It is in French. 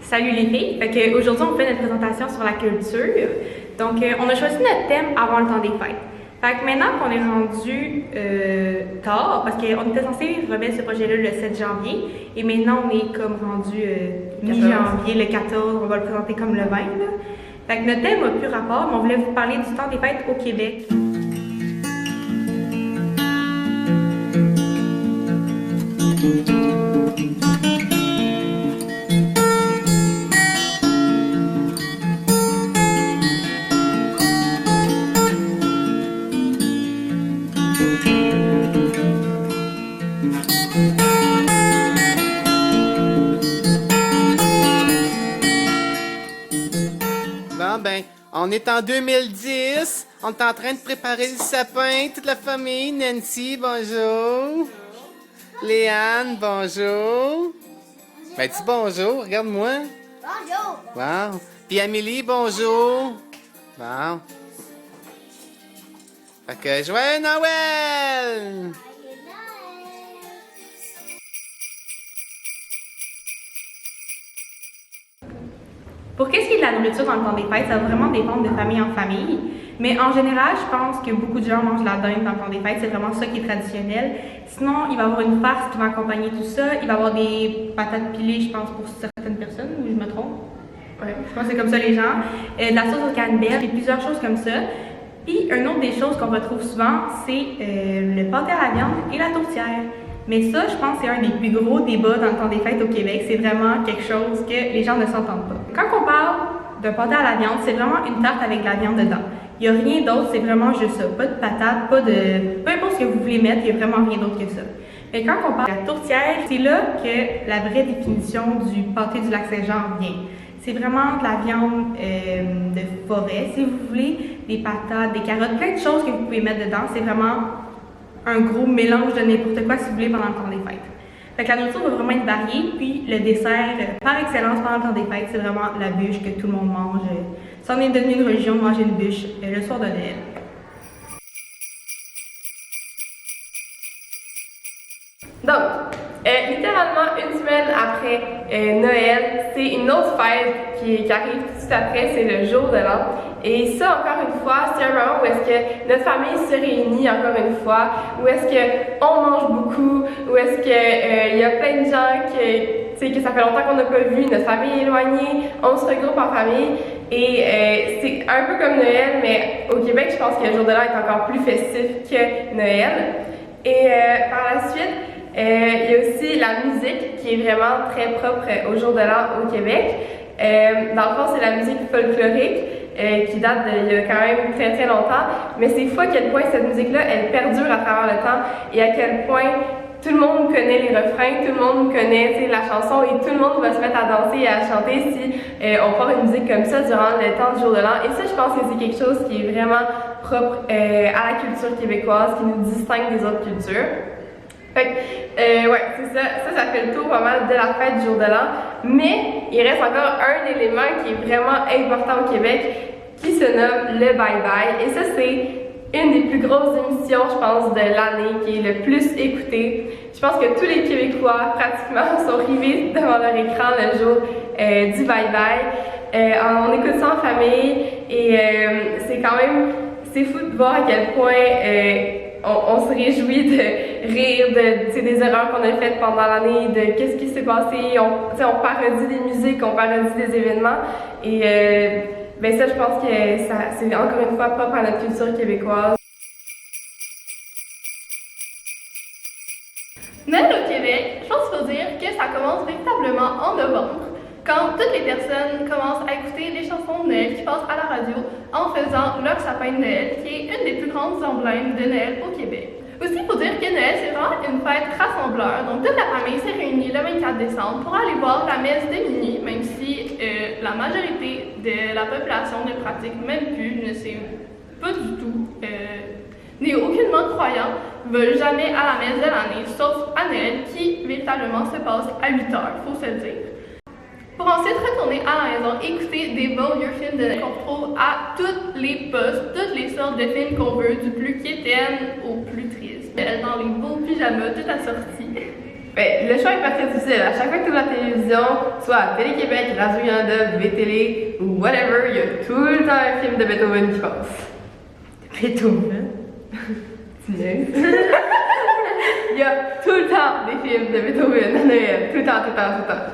Salut les filles! Fait que aujourd'hui on fait notre présentation sur la culture. Donc on a choisi notre thème avant le temps des fêtes. Fait que maintenant qu'on est rendu tard, parce qu'on était censé remettre ce projet-là le 7 janvier, et maintenant on est comme rendu mi-janvier, le 14, on va le présenter comme le 20. Là. Fait que notre thème n'a plus rapport, mais on voulait vous parler du temps des fêtes au Québec. On est en 2010, on est en train de préparer le sapin, toute la famille. Nancy, bonjour. Léane, bonjour. Ben, dis bonjour, regarde-moi. Bonjour. Wow. Puis Amélie, bonjour. Bon. Fait que, joyeux Noël! Pour qu'est-ce qui est de la nourriture dans le temps des fêtes, ça va vraiment dépendre de famille en famille. Mais en général, je pense que beaucoup de gens mangent la dinde dans le temps des fêtes. C'est vraiment ça qui est traditionnel. Sinon, il va y avoir une farce qui va accompagner tout ça. Il va y avoir des patates pilées, je pense, pour certaines personnes, ou je me trompe. Ouais, je pense que c'est comme ça les gens. De la sauce au canneberge, et plusieurs choses comme ça. Puis, une autre des choses qu'on retrouve souvent, c'est le pâté à la viande et la tourtière. Mais ça, je pense, c'est un des plus gros débats dans le temps des fêtes au Québec. C'est vraiment quelque chose que les gens ne s'entendent pas. Quand on parle d'un pâté à la viande, c'est vraiment une tarte avec de la viande dedans. Il n'y a rien d'autre, c'est vraiment juste ça. Pas de patates, pas de... Peu importe ce que vous voulez mettre, il n'y a vraiment rien d'autre que ça. Mais quand on parle de la tourtière, c'est là que la vraie définition du pâté du Lac-Saint-Jean vient. C'est vraiment de la viande de forêt, si vous voulez, des patates, des carottes, plein de choses que vous pouvez mettre dedans. C'est vraiment un gros mélange de n'importe quoi si vous voulez pendant le temps des fêtes. Fait que la nourriture va vraiment être variée, puis le dessert par excellence pendant le temps des fêtes, c'est vraiment la bûche que tout le monde mange. Ça en est devenu une religion de manger une bûche le soir de Noël. Donc, littéralement une semaine après Noël, c'est une autre fête qui arrive tout de suite après, c'est le jour de l'an. Et ça, encore une fois, c'est un moment où est-ce que notre famille se réunit encore une fois, où est-ce qu'on mange beaucoup, où est-ce que y a plein de gens que ça fait longtemps qu'on n'a pas vu, notre famille est éloignée, on se regroupe en famille. Et c'est un peu comme Noël, mais au Québec, je pense que le jour de l'an est encore plus festif que Noël. Et par la suite, il y a aussi la musique qui est vraiment très propre au jour de l'an au Québec. Dans le fond, c'est la musique folklorique qui date d'il y a quand même très très longtemps. Mais c'est fou à quel point cette musique-là, elle perdure à travers le temps et à quel point tout le monde connaît les refrains, tout le monde connaît la chanson et tout le monde va se mettre à danser et à chanter si on part une musique comme ça durant le temps du jour de l'an. Et ça, je pense que c'est quelque chose qui est vraiment propre à la culture québécoise, qui nous distingue des autres cultures. Fait que, ouais, c'est ça. Ça fait le tour pas mal de la fête du jour de l'an. Mais il reste encore un élément qui est vraiment important au Québec qui se nomme le bye-bye. Et ça, c'est une des plus grosses émissions, je pense, de l'année, qui est le plus écoutée. Je pense que tous les Québécois, pratiquement, sont rivés devant leur écran le jour du bye-bye. On écoute ça en famille et c'est fou de voir à quel point on se réjouit de rire des erreurs qu'on a faites pendant l'année, de qu'est-ce qui s'est passé. On parodie des musiques, on parodie des événements. Et ben ça, je pense que c'est encore une fois propre à notre culture québécoise. Noël au Québec, je pense qu'il faut dire que ça commence véritablement en novembre, quand toutes les personnes commencent à écouter les chansons de Noël qui passent à la radio en faisant leur sapin de Noël, qui est une des plus grandes emblèmes de Noël au Québec. Aussi, il faut dire que Noël, c'est vraiment une fête rassembleur, donc toute la famille s'est réunie le 24 décembre pour aller voir la messe de minuit, même si la majorité de la population ne pratique même plus, ne sait pas du tout, n'est aucunement croyant, ne va jamais à la messe de l'année, sauf à Noël, qui véritablement se passe à 8 heures, il faut se le dire. Pour ensuite retourner à la maison, écouter des bons vieux films de Noël qu'on retrouve à tous les postes, toutes les sortes de films qu'on veut, du plus quétaine au plus triste. Dans les beaux pyjamas, tout assorti. Ben, le choix est pas très difficile. À chaque fois que tu ouvres la télévision, soit à Télé-Québec, Radio-Canada, VTL ou whatever, il y a tout le temps un film de Beethoven qui passe. Beethoven. Tu niaises? Il y a tout le temps des films de Beethoven à Noël. Tout le temps, tout le temps, tout le temps.